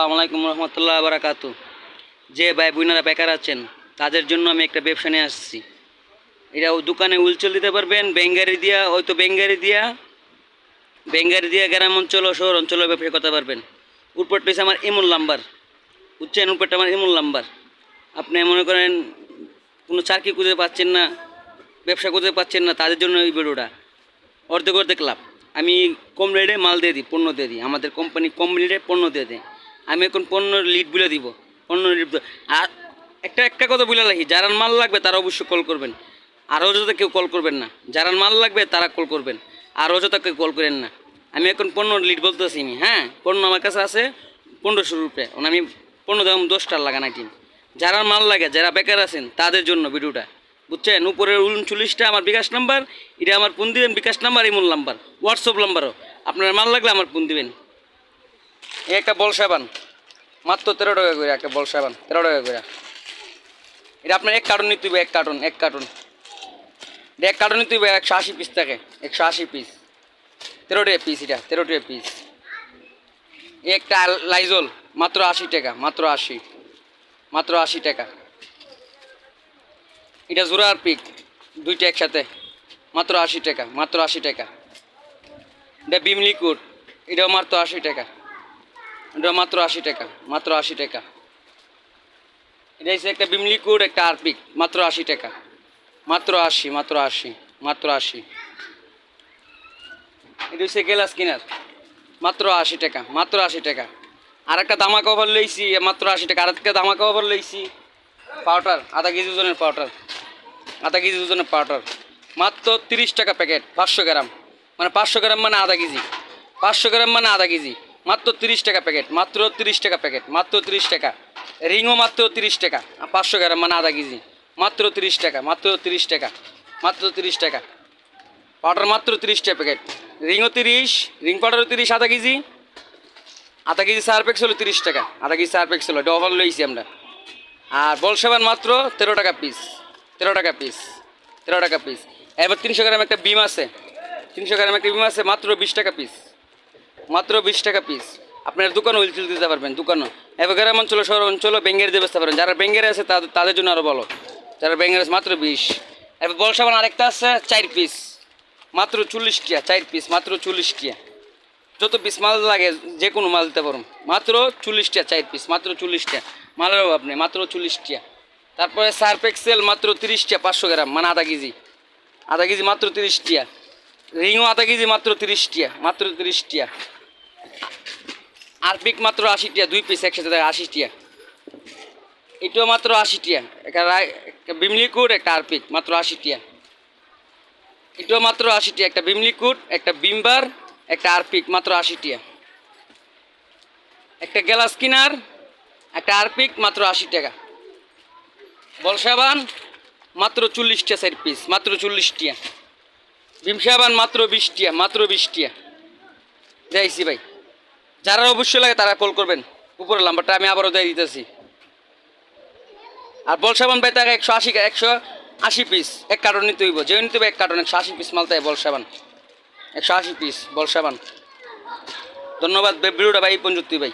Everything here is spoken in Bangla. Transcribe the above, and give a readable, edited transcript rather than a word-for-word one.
আসসালামু আলাইকুম রহমতুল্লাহ বারাকাতু। যে ভাই বোনেরা বেকার আছেন তাদের জন্য আমি একটা ব্যবসা নিয়ে আসছি। এটা দোকানে উলচল দিতে পারবেন ব্যাঙ্গারি দিয়া, হয়তো ব্যাঙ্গারি দিয়া গ্রাম অঞ্চল ও শহর অঞ্চলে ব্যবসা করতে পারবেন। উপরটা হচ্ছে আমার ইমুল নাম্বার, বুঝছেন? উপরটা আমার ইমুল নাম্বার। আপনি মনে করেন কোনো চাকরি খুঁজে পাচ্ছেন না, ব্যবসা খুঁজে পাচ্ছেন না, তাদের জন্য এই ভিডিওটা। অর্ধেক লাভ। আমি কম রেটে মাল দিয়ে দিই, পণ্য দিয়ে দিই। আমাদের কোম্পানি কম রেটে পণ্য দিয়ে দেয়। আমি এখন পণ্যর লিড বলে দিব, পণ্য লিড। আর একটা কথা বলে রাখি, যারা মাল লাগবে তারা অবশ্যই কল করবেন। আর অযথা কেউ কল করবেন না। যারা মাল লাগবে তারা কল করবেন, আর অযথা কেউ কল করেন না। আমি এখন পণ্য লিড বলতেছি আমি, হ্যাঁ। পণ্য আমার কাছে আছে 1500 রুপে। আমি পণ্য দাম 10টার লাগান আইটেম। যারা মাল লাগে, যারা বেকার আছেন তাদের জন্য ভিডিওটা, বুঝছেন? উপরের 39টা আমার বিকাশ নাম্বার, এটা আমার ফোন দিবেন। বিকাশ নাম্বার, ইমোল নাম্বার, হোয়াটসঅ্যাপ নাম্বারও। আপনার মাল লাগলে আমার ফোন দিবেন। এই একটা বল সাবান মাত্র 13 টাকা করে, একটা বল সাবান 13 টাকা করে। এটা আপনার এক কার্টন নিতে হবে, এক কার্টন এটা এক কার্টন নিতে হবে। 180 পিস থাকে, 180 পিস, 13 টাকা পিস। এটা 13 টাকা পিস। এই একটা লাইজল মাত্র 80 টাকা, মাত্র 80 টাকা। এটা জোড়া আর পিক দুইটা একসাথে, মাত্র 80 টাকা, মাত্র 80 টাকা। এটা বিম লিকুইড, এটাও মাত্র 80 টাকা, এটাও মাত্র 80 টাকা, মাত্র 80 টাকা। এটা হচ্ছে একটা বিম লিকুইড, একটা আরপিক, মাত্র 80 টাকা, মাত্র 80, মাত্র 80, মাত্র 80। এটা হচ্ছে গ্লাস কিনার, মাত্র 80 টাকা, মাত্র 80 টাকা। আর একটা দামা কভার লইছি মাত্র 80 টাকা। আর একটা দামা কভার লইছি পাউডার, আধা কেজি ওজনের পাউডার, আধা কেজি ওজনের পাউডার, মাত্র 30 টাকা প্যাকেট। 500 গ্রাম, মানে 500 গ্রাম মানে আধা কেজি, 500 গ্রাম মানে আধা কেজি। মাত্র 30 টাকা প্যাকেট, মাত্র 30 টাকা প্যাকেট, মাত্র 30 টাকা। রিংও মাত্র 30 টাকা, 500 গ্রাম মানে আধা কেজি, মাত্র 30 টাকা, মাত্র 30 টাকা, মাত্র 30 টাকা। পাউডার মাত্র 30 টাকা প্যাকেট, রিংও 30, রিং পাউডারও 30, আধা কেজি সার্ফ এক্সেল 30 টাকা, আধা কেজি সার্ফ এক্সেল ডবল লইছি আমরা। আর বল সাবান মাত্র 13 টাকা পিস, 13 টাকা পিস, 13 টাকা পিস। এবার 300 গ্রাম একটা বিম আছে, 300 গ্রাম একটা বিম আছে, মাত্র 20 টাকা পিস, মাত্র 20 টাকা পিস। আপনার দোকানও উইলচুল দিতে পারবেন, দোকানও। এবার গ্রাম অঞ্চল, শহর অঞ্চল ব্যাঙ্গের দিয়ে বেচতে পারেন। যারা ব্যাঙ্গের আছে তাদের জন্য আরও বলো, যারা ব্যাঙ্গের আছে মাত্র 20। এবার বল সাবান আরেকটা আছে 4 পিস, মাত্র 40 টাকা, 4 পিস মাত্র 40 টাকা। যত পিস মাল লাগে যে কোনো মাল দিতে পারুন, মাত্র 40 টাকা 4 পিস, মাত্র 40 টাকা। মালের অভাব নেই, মাত্র 40 টাকা। তারপরে সার্ফ এক্সেল মাত্র 30 টাকা, 500 গ্রাম মানে আধা কেজি, আধা কেজি মাত্র 30 টাকা। রিংও আধা কেজি মাত্র 30 টাকা, মাত্র 30 টাকা। আর পিক মাত্র 80 টাকা, 2 পিস একসাথে 80 টাকা। এটাও মাত্র 80 টাকা, একটা বিম লিকুইড, একটা আর পিক, মাত্র 80 টাকা। এটাও মাত্র 80 টাকা, একটা বিম লিকুইড, একটা বিমবার, একটা আর পিক, মাত্র 80 টাকা। একটা গ্লাস কিনার, একটা আর পিক, মাত্র 80 টাকা। বল সাবান মাত্র 40 টাকা 4 পিস, মাত্র 40 টাকা। ভীম সাবান মাত্র 20 টাকা, মাত্র 20 টাকা। যাইছি ভাই, যারা অবশ্যই লাগে তারা কল করবেন। উপরের নাম্বারটা আমি আবারও দিয়ে দিতেছি। আর বল সাবান ভাই তাকে 180 পিস এক কার্টন নিতে হইব, যে নিতে হবে এক কার্টন 180 পিস মাল তাই বল সাবান, 180 পিস বল সাবান। ধন্যবাদ ভিডিওটা ভাই, পঞ্জুতি ভাই।